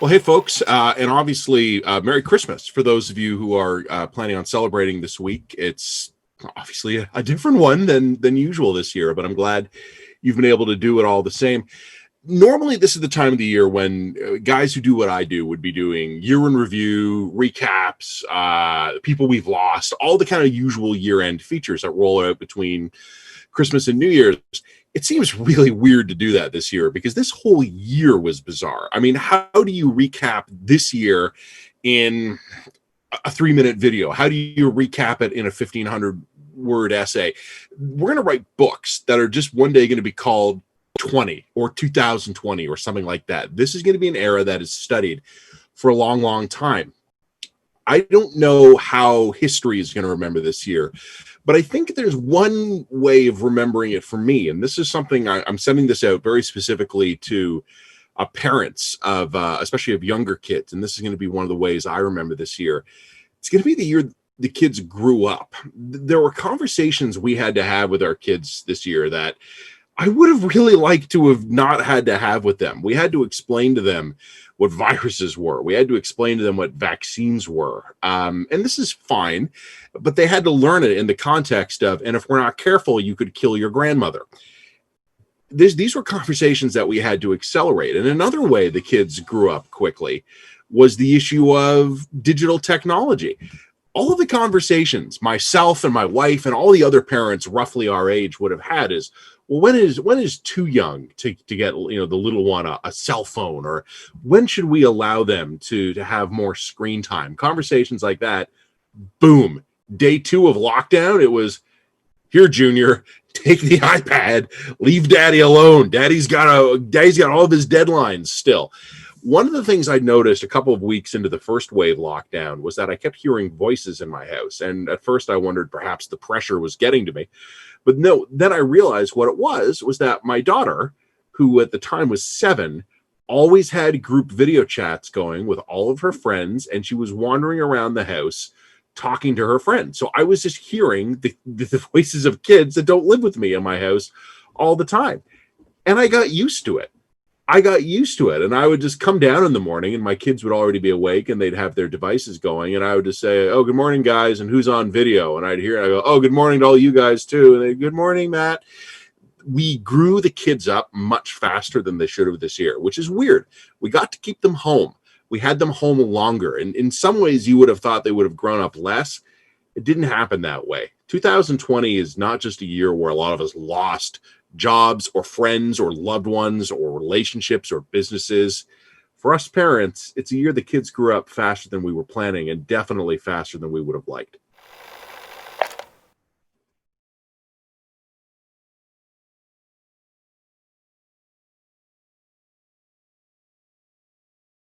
Well, hey, folks, and obviously, Merry Christmas for those of you who are planning on celebrating this week. It's obviously a different one than usual this year, but I'm glad you've been able to do it all the same. Normally, this is the time of the year when guys who do what I do would be doing year in review, recaps, people we've lost, all the kind of usual year-end features that roll out between Christmas and New Year's. It seems really weird to do that this year because this whole year was bizarre. I mean, how do you recap this year in a 3-minute video? How do you recap it in a 1,500 word essay? We're going to write books that are just one day going to be called 20 or 2020 or something like that. This is going to be an era that is studied for a long, long time. I don't know how history is going to remember this year, but I think there's one way of remembering it for me. And this is something I'm sending this out very specifically to parents of, especially of younger kids. And this is going to be one of the ways I remember this year. It's going to be the year the kids grew up. There were conversations we had to have with our kids this year that I would have really liked to have not had to have with them. We had to explain to them what viruses were. We had to explain to them what vaccines were. And this is fine, but they had to learn it in the context of, and if we're not careful, you could kill your grandmother. These were conversations that we had to accelerate. And another way the kids grew up quickly was the issue of digital technology. All of the conversations myself and my wife and all the other parents roughly our age would have had is, well, when is too young to get, the little one a cell phone, or when should we allow them to have more screen time? Conversations like that. Boom. Day 2 of lockdown, it was, here, Junior, take the iPad, leave Daddy alone. Daddy's got all of his deadlines still. One of the things I noticed a couple of weeks into the first wave lockdown was that I kept hearing voices in my house. And at first I wondered perhaps the pressure was getting to me. But no, then I realized what it was that my daughter, who at the time was 7, always had group video chats going with all of her friends. And she was wandering around the house talking to her friends. So I was just hearing the voices of kids that don't live with me in my house all the time. And I got used to it. And I would just come down in the morning and my kids would already be awake and they'd have their devices going. And I would just say, oh, good morning, guys. And who's on video? And I'd hear it. I go, oh, good morning to all you guys too. And they, good morning, Matt. We grew the kids up much faster than they should have this year, which is weird. We got to keep them home. We had them home longer. And in some ways you would have thought they would have grown up less. It didn't happen that way. 2020 is not just a year where a lot of us lost jobs or friends or loved ones or relationships or businesses. For us parents, it's a year the kids grew up faster than we were planning and definitely faster than we would have liked.